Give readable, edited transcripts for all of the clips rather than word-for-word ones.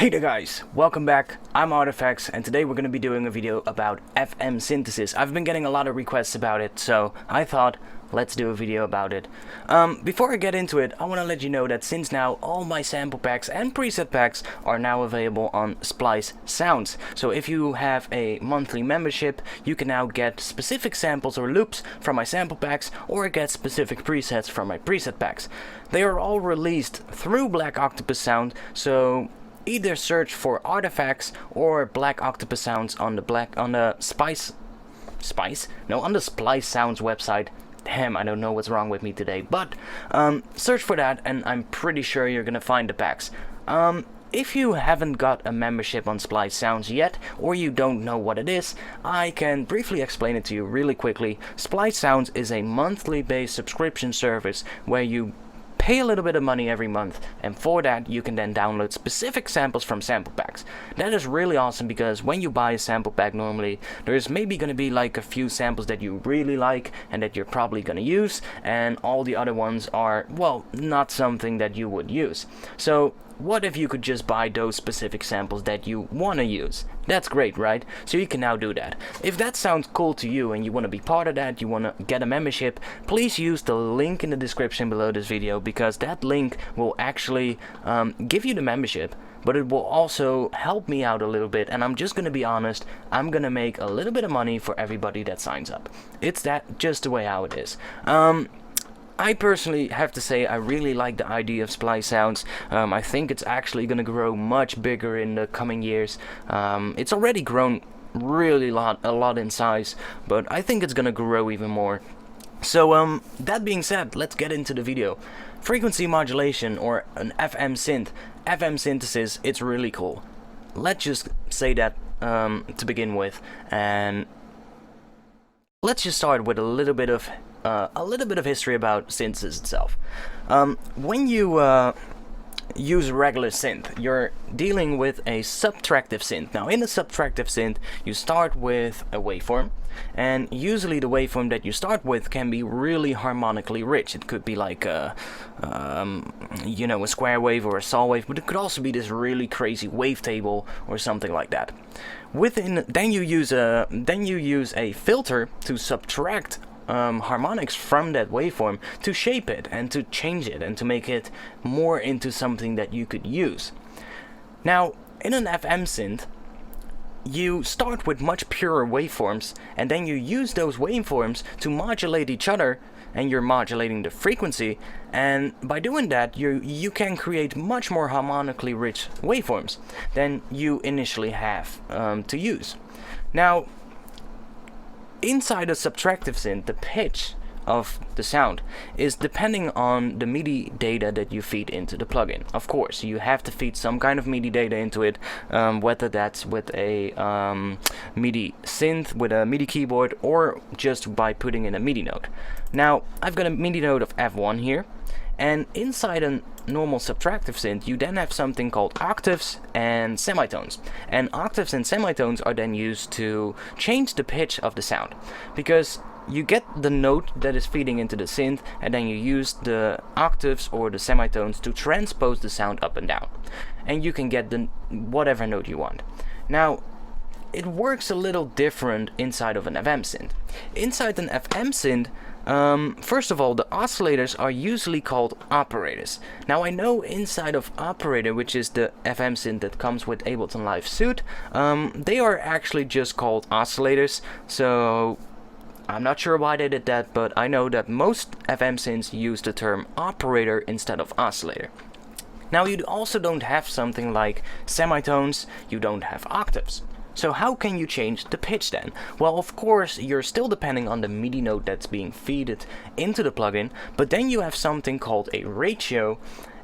Hey there guys, welcome back. I'm ARTFX and today we're going to be doing a video about FM synthesis. I've been getting a lot of requests about it, so I thought let's do a video about it. Before I get into it, I want to let you know that since now all my sample packs and preset packs are now available on Splice Sounds. So if you have a monthly membership, you can now get specific samples or loops from my sample packs or get specific presets from my preset packs. They are all released through Black Octopus Sound, so either search for ARTFX or Black Octopus Sounds on the Splice Sounds website. Damn, I don't know what's wrong with me today, but search for that and I'm pretty sure you're gonna find the packs. If you haven't got a membership on Splice Sounds yet, or you don't know what it is, I can briefly explain it to you really quickly. Splice Sounds is a monthly based subscription service where you pay a little bit of money every month, and for that you can then download specific samples from sample packs. That is really awesome because when you buy a sample pack normally, there's maybe going to be like a few samples that you really like and that you're probably going to use, and all the other ones are, well, not something that you would use. So what if you could just buy those specific samples that you want to use? That's great, right? So you can now do that. If that sounds cool to you and you want to be part of that, you want to get a membership, please use the link in the description below this video, because that link will actually give you the membership, but it will also help me out a little bit, and I'm just going to be honest, I'm going to make a little bit of money for everybody that signs up. It's that just the way how it is. I personally have to say I really like the idea of Splice Sounds. I think it's actually going to grow much bigger in the coming years. It's already grown really a lot in size, but I think it's going to grow even more. So that being said, let's get into the video. Frequency modulation, or an FM synth, FM synthesis, it's really cool. Let's just say that to begin with, and let's just start with a little bit of history about synthesis itself. When you use regular synth, you're dealing with a subtractive synth. Now, in a subtractive synth, you start with a waveform, and usually the waveform that you start with can be really harmonically rich. It could be like a square wave or a saw wave, but it could also be this really crazy wavetable or something like that. Then you use a filter to subtract harmonics from that waveform to shape it and to change it and to make it more into something that you could use. Now, in an FM synth, you start with much purer waveforms, and then you use those waveforms to modulate each other, and you're modulating the frequency, and by doing that you can create much more harmonically rich waveforms than you initially have to use. Now, inside a subtractive synth, the pitch of the sound is depending on the MIDI data that you feed into the plugin. Of course, you have to feed some kind of MIDI data into it, whether that's with a MIDI synth, with a MIDI keyboard, or just by putting in a MIDI note. Now, I've got a MIDI note of F1 here, and inside a normal subtractive synth, you then have something called octaves and semitones. And octaves and semitones are then used to change the pitch of the sound, because you get the note that is feeding into the synth, and then you use the octaves or the semitones to transpose the sound up and down, and you can get the whatever note you want. Now, it works a little different inside of an FM synth. Inside an FM synth, first of all, the oscillators are usually called operators. Now, I know inside of operator, which is the FM synth that comes with Ableton Live Suite, they are actually just called oscillators, so I'm not sure why they did that, but I know that most FM synths use the term operator instead of oscillator. Now, you also don't have something like semitones, you don't have octaves. So how can you change the pitch then? Well, of course, you're still depending on the MIDI note that's being fed into the plugin, but then you have something called a ratio,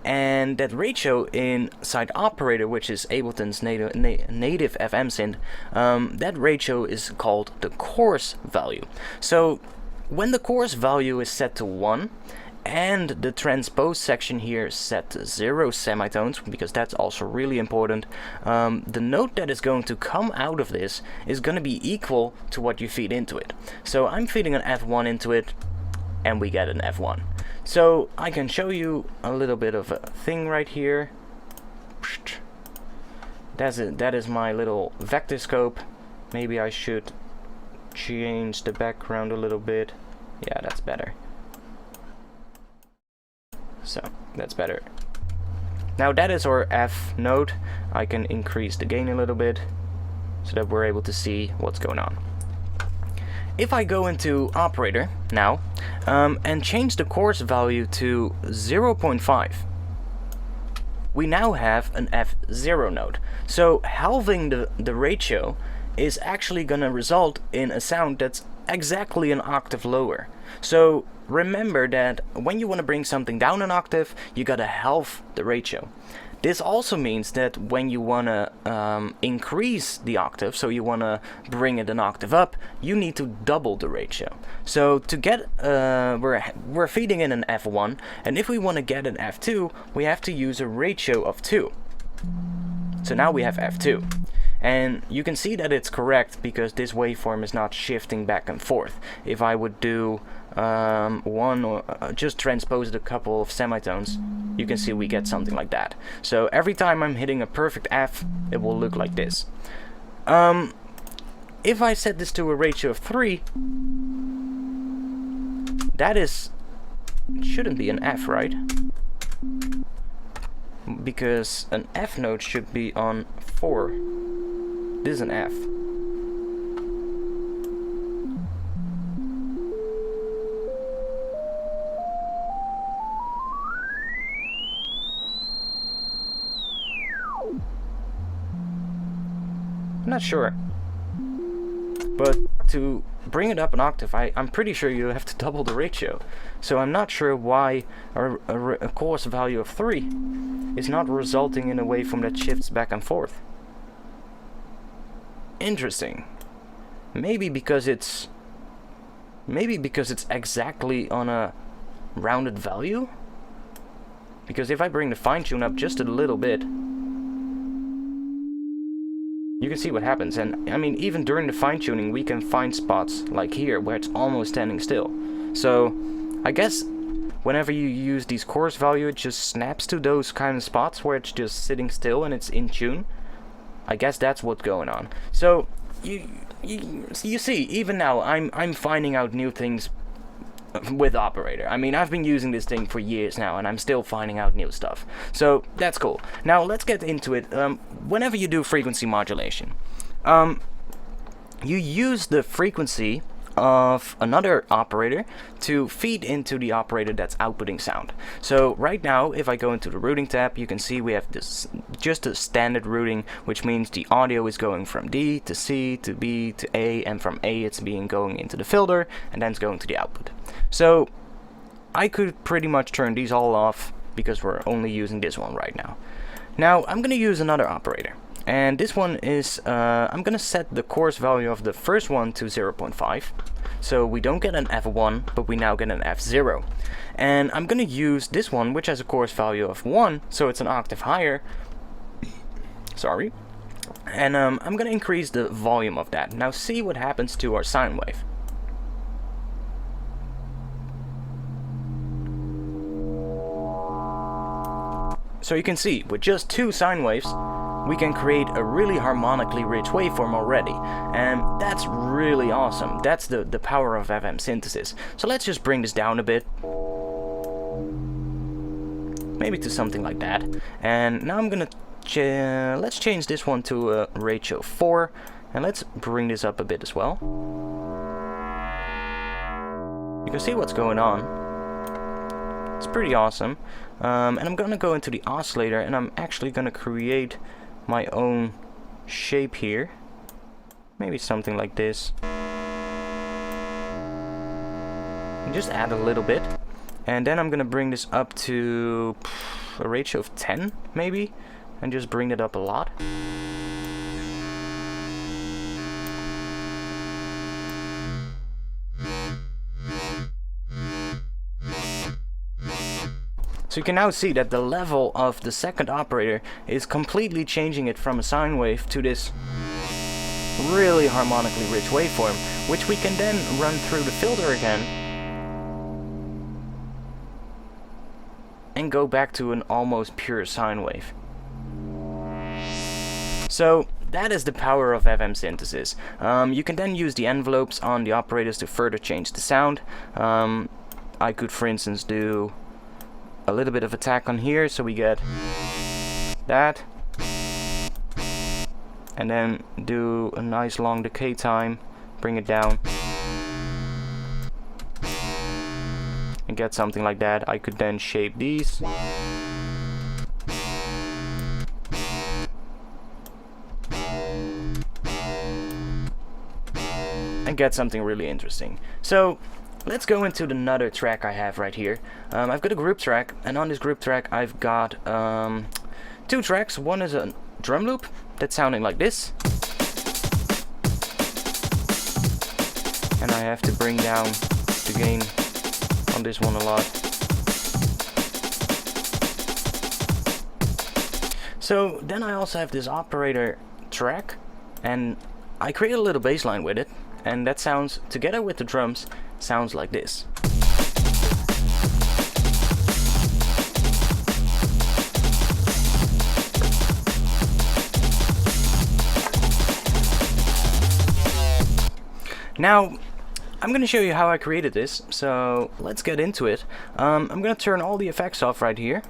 and that ratio inside operator, which is Ableton's native FM synth, that ratio is called the chorus value. So when the chorus value is set to 1, and the transpose section here is set to 0 semitones, because that's also really important, the note that is going to come out of this is going to be equal to what you feed into it. So I'm feeding an F1 into it, and we get an F1. So I can show you a little bit of a thing right here. That's it. That is my little vector scope. Maybe I should change the background a little bit. Yeah, that's better. So, that's better. Now that is our F node. I can increase the gain a little bit so that we're able to see what's going on. If I go into operator now and change the coarse value to 0.5, we now have an F0 node. So halving the ratio is actually going to result in a sound that's exactly an octave lower. So remember that when you want to bring something down an octave, you gotta halve the ratio. This also means that when you want to increase the octave, so you want to bring it an octave up, you need to double the ratio. So to get, we're feeding in an F1, and if we want to get an F2, we have to use a ratio of 2. So now we have F2. And you can see that it's correct because this waveform is not shifting back and forth. If I would do one or just transpose a couple of semitones, you can see we get something like that. So every time I'm hitting a perfect F, it will look like this. If I set this to a ratio of 3, that shouldn't be an F, right? Because an F note should be on 4. This is an F. I'm not sure. But to bring it up an octave, I'm pretty sure you have to double the ratio. So I'm not sure why a coarse value of 3 is not resulting in a waveform that shifts back and forth. Interesting. Maybe because it's exactly on a rounded value? Because if I bring the fine tune up just a little bit, you can see what happens. And I mean, even during the fine tuning, we can find spots like here where it's almost standing still. So I guess whenever you use these coarse value, it just snaps to those kind of spots where it's just sitting still and it's in tune. I guess that's what's going on. So you see, even now I'm finding out new things with operator. I mean, I've been using this thing for years now and I'm still finding out new stuff. So that's cool. Now let's get into it. Whenever you do frequency modulation, you use the frequency of another operator to feed into the operator that's outputting sound. So right now, if I go into the routing tab, you can see we have this just a standard routing, which means the audio is going from D to C to B to A, and from A it's going into the filter and then it's going to the output. So I could pretty much turn these all off because we're only using this one right now. Now I'm gonna use another operator. And this one is, I'm gonna set the coarse value of the first one to 0.5. So we don't get an F1, but we now get an F0. And I'm gonna use this one, which has a coarse value of 1, so it's an octave higher. Sorry. And I'm gonna increase the volume of that. Now see what happens to our sine wave. So you can see, with just 2 sine waves, we can create a really harmonically rich waveform already, and that's really awesome. That's the power of FM synthesis. So let's just bring this down a bit, maybe to something like that. And now I'm gonna let's change this one to a ratio 4, and let's bring this up a bit as well. You can see what's going on. It's pretty awesome. And I'm gonna go into the oscillator and I'm actually gonna create my own shape here. Maybe something like this. And just add a little bit. And then I'm gonna bring this up to a ratio of 10 maybe. And just bring it up a lot. So you can now see that the level of the second operator is completely changing it from a sine wave to this really harmonically rich waveform, which we can then run through the filter again and go back to an almost pure sine wave. So that is the power of FM synthesis. You can then use the envelopes on the operators to further change the sound. I could, for instance, do a little bit of attack on here, so we get that, and then do a nice long decay time, bring it down, and get something like that. I could then shape these. And get something really interesting. So let's go into another track I have right here. I've got a group track, and on this group track I've got 2 tracks. One is a drum loop that's sounding like this, and I have to bring down the gain on this one a lot. So then I also have this operator track, and I create a little bass line with it, and that sounds, together with the drums, sounds like this. Now, I'm going to show you how I created this, so let's get into it. I'm going to turn all the effects off right here,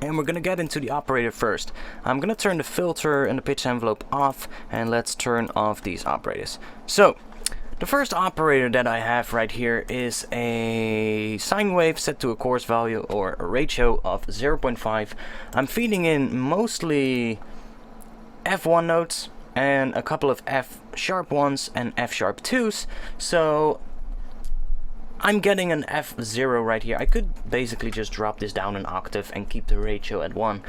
and we're going to get into the operator first. I'm going to turn the filter and the pitch envelope off, and let's turn off these operators. So, the first operator that I have right here is a sine wave set to a coarse value, or a ratio of 0.5. I'm feeding in mostly F1 notes and a couple of F sharp 1s and F sharp 2s, so I'm getting an F0 right here. I could basically just drop this down an octave and keep the ratio at 1.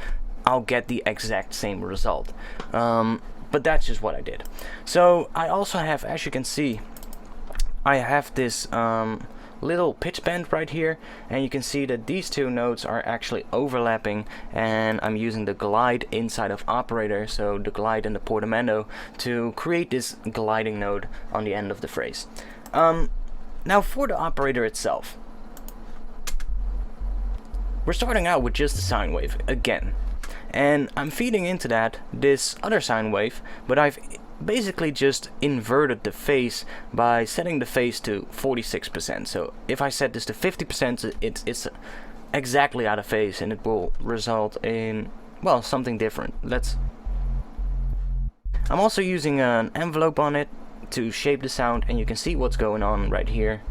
I'll get the exact same result. But that's just what I did. So I also have, as you can see, I have this little pitch bend right here, and you can see that these 2 notes are actually overlapping, and I'm using the glide inside of operator, so the glide and the portamento, to create this gliding note on the end of the phrase. Now for the operator itself, we're starting out with just a sine wave again, and I'm feeding into that this other sine wave, but I've basically just inverted the phase by setting the phase to 46%. So if I set this to 50%, it's exactly out of phase, and it will result in, well, something different. I'm also using an envelope on it to shape the sound, and you can see what's going on right here.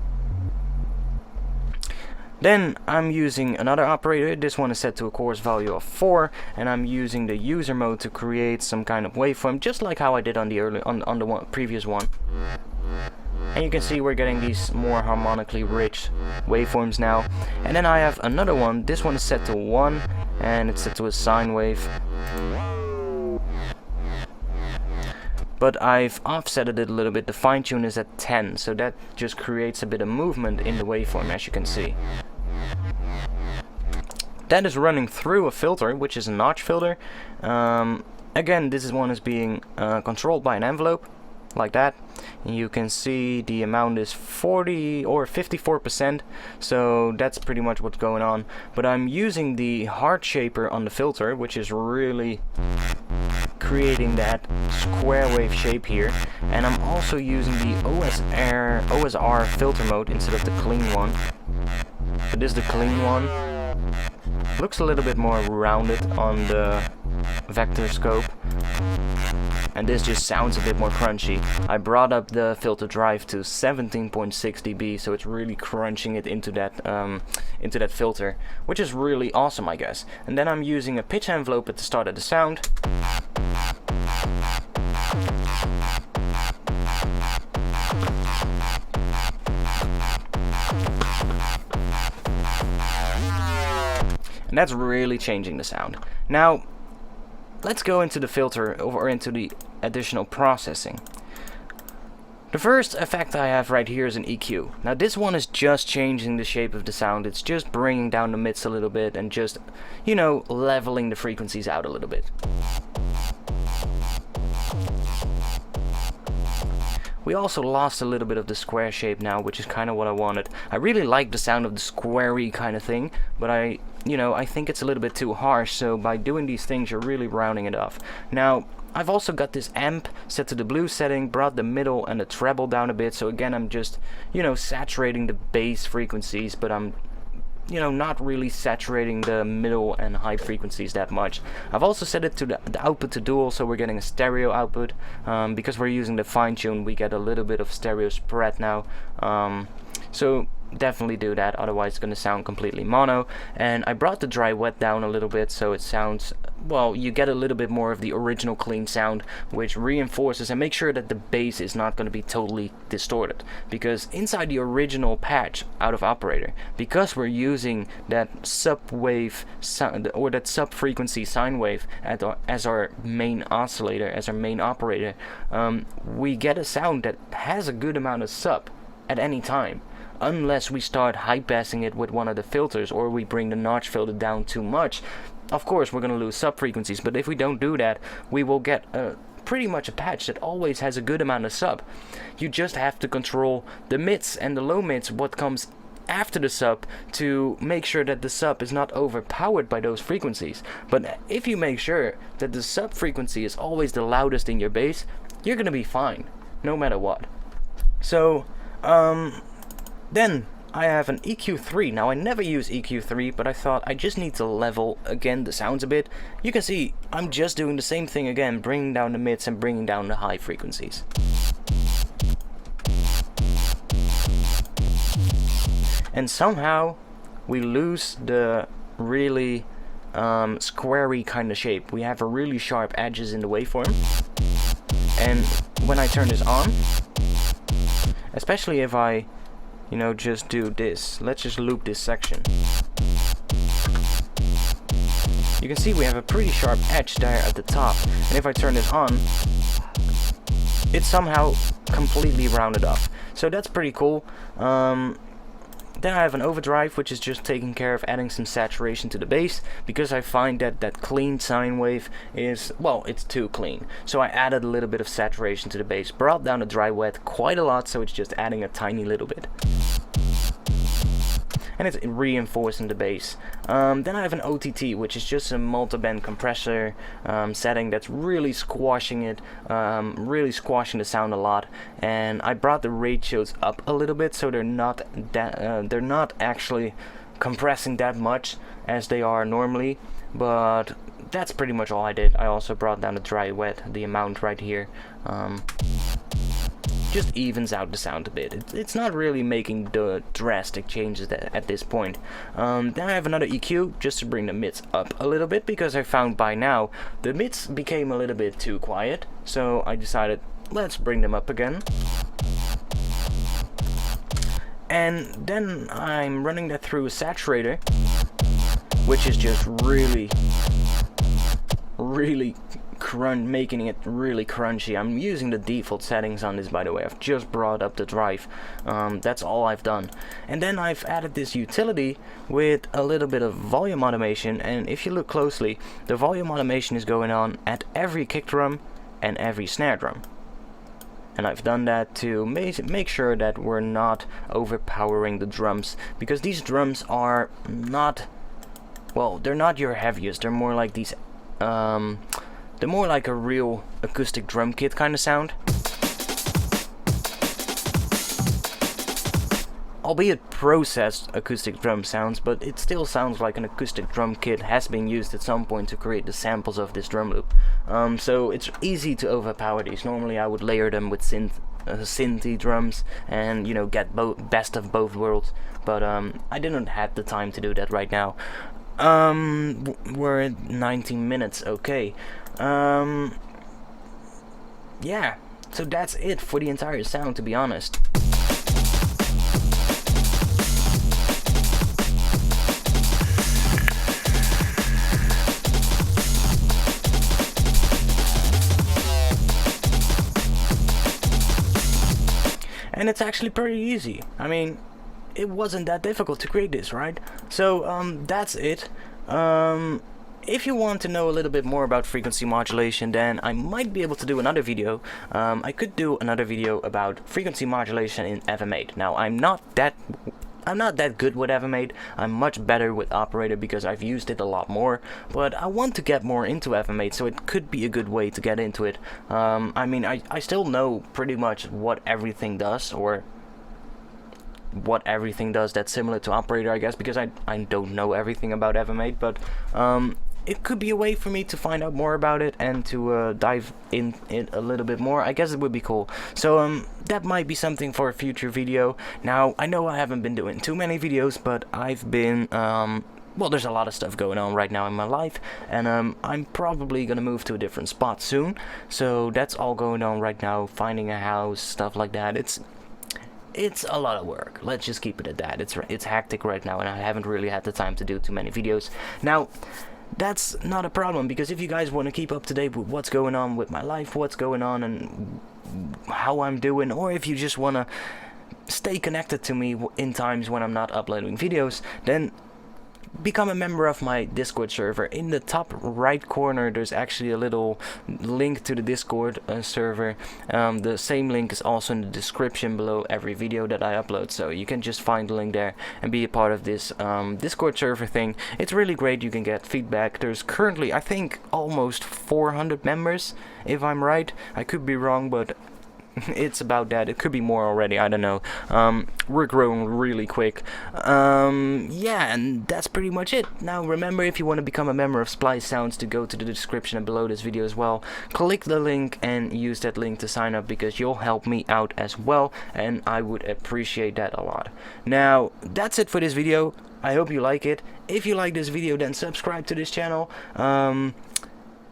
Then I'm using another operator. This one is set to a coarse value of 4, and I'm using the user mode to create some kind of waveform, just like how I did on the previous one. And you can see we're getting these more harmonically rich waveforms now. And then I have another one. This one is set to 1, and it's set to a sine wave. But I've offset it a little bit. The fine tune is at 10, so that just creates a bit of movement in the waveform, as you can see. That is running through a filter, which is a notch filter. Again, this one is being controlled by an envelope, like that. And you can see the amount is 40 or 54%, so that's pretty much what's going on. But I'm using the heart shaper on the filter, which is really creating that square wave shape here. And I'm also using the OSR filter mode instead of the clean one. So this is the clean one. Looks a little bit more rounded on the vector scope, and this just sounds a bit more crunchy. I brought up the filter drive to 17.6 dB, so it's really crunching it into that filter, which is really awesome, I guess. And then I'm using a pitch envelope at the start of the sound. And that's really changing the sound. Now, let's go into the filter or into the additional processing. The first effect I have right here is an EQ. Now this one is just changing the shape of the sound. It's just bringing down the mids a little bit and just, you know, leveling the frequencies out a little bit. We also lost a little bit of the square shape now, which is kind of what I wanted. I really like the sound of the squarey kind of thing, but I you know, I think it's a little bit too harsh, so by doing these things you're really rounding it off. Now I've also got this amp set to the blue setting, brought the middle and the treble down a bit, so again I'm just, you know, saturating the bass frequencies, but I'm, you know, not really saturating the middle and high frequencies that much. I've also set it to the output to dual, so we're getting a stereo output. Because we're using the fine tune, we get a little bit of stereo spread now. So definitely do that, otherwise it's going to sound completely mono. And I brought the dry wet down a little bit, so it sounds, well, you get a little bit more of the original clean sound, which reinforces and makes sure that the bass is not going to be totally distorted. Because inside the original patch out of operator, because we're using that sub-wave sound, or that sub-frequency sine wave as our main oscillator, as our main operator, we get a sound that has a good amount of sub at any time. Unless we start high passing it with one of the filters, or we bring the notch filter down too much, of course we're going to lose sub frequencies. But if we don't do that, we will get pretty much a patch that always has a good amount of sub. You just have to control the mids and the low mids, what comes after the sub, to make sure that the sub is not overpowered by those frequencies. But if you make sure that the sub frequency is always the loudest in your bass, you're going to be fine no matter what. So then I have an EQ3. Now I never use EQ3, but I thought I just need to level again the sounds a bit. You can see I'm just doing the same thing again, bringing down the mids and bringing down the high frequencies. And somehow we lose the really squarey kind of shape. We have a really sharp edges in the waveform. And when I turn this on, especially if I, you know, just do this. Let's just loop this section. You can see we have a pretty sharp edge there at the top. And if I turn this on, it's somehow completely rounded off. So that's pretty cool. Then I have an overdrive, which is just taking care of adding some saturation to the bass, because I find that that clean sine wave is, well, it's too clean. So I added a little bit of saturation to the bass, brought down the dry wet quite a lot, so it's just adding a tiny little bit. And it's reinforcing the bass. Then I have an OTT, which is just a multi-band compressor setting that's really squashing it, really squashing the sound a lot. And I brought the ratios up a little bit, so they're not actually compressing that much as they are normally. But that's pretty much all I did. I also brought down the dry wet, the amount right here. Just evens out the sound a bit. It's not really making the drastic changes at this point. Then I have another EQ just to bring the mids up a little bit, because I found by now the mids became a little bit too quiet. So I decided, let's bring them up again. And then I'm running that through a saturator, which is just really making it really crunchy. I'm using the default settings on this, by the way. I've just brought up the drive. That's all I've done. And then I've added this utility with a little bit of volume automation, and if you look closely, the volume automation is going on at every kick drum and every snare drum. And I've done that to make sure that we're not overpowering the drums, because these drums are not, well, they're not your heaviest. They're more like these they're more like a real acoustic drum kit kind of sound. Albeit processed acoustic drum sounds, but it still sounds like an acoustic drum kit has been used at some point to create the samples of this drum loop. So it's easy to overpower these. Normally I would layer them with synthy drums and, you know, get best of both worlds, but I didn't have the time to do that right now. We're at 19 minutes, okay. Yeah, so that's it for the entire sound, to be honest. And it's actually pretty easy. I mean, it wasn't that difficult to create this, right? So that's it. If you want to know a little bit more about frequency modulation, then I might be able to do another video. I could do another video about frequency modulation in FM8. Now, I'm not that I'm not that good with FMate. I'm much better with Operator because I've used it a lot more, but I want to get more into FMate, so it could be a good way to get into it. I mean, I still know pretty much what everything does, or what everything does that's similar to Operator, I guess, because I don't know everything about FMate, but it could be a way for me to find out more about it and to dive in it a little bit more. I guess it would be cool. So that might be something for a future video. Now, I know I haven't been doing too many videos, but I've been well, there's a lot of stuff going on right now in my life, and I'm probably gonna move to a different spot soon, so that's all going on right now, finding a house, stuff like that. It's a lot of work. Let's just keep it at that. It's hectic right now, and I haven't really had the time to do too many videos. Now, that's not a problem, because if you guys want to keep up to date with what's going on with my life, what's going on and how I'm doing, or if you just want to stay connected to me in times when I'm not uploading videos, then become a member of my Discord server. In the top right corner there's actually a little link to the Discord server. The same link is also in the description below every video that I upload, so you can just find the link there and be a part of this Discord server thing. It's really great. You can get feedback. There's currently, I think, almost 400 members, if I'm right. I could be wrong, but it's about that. It could be more already, I don't know. We're growing really quick. Yeah, and that's pretty much it. Now remember, if you want to become a member of Splice Sounds, to go to the description below this video as well. Click the link and use that link to sign up, because you'll help me out as well, and I would appreciate that a lot. Now, that's it for this video. I hope you like it. If you like this video, then subscribe to this channel.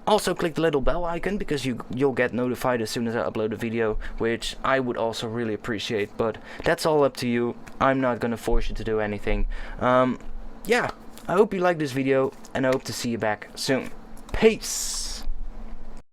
Also click the little bell icon, because you'll get notified as soon as I upload a video, which I would also really appreciate, but that's all up to you. I'm not gonna force you to do anything. Yeah, I hope you like this video, and I hope to see you back soon. Peace!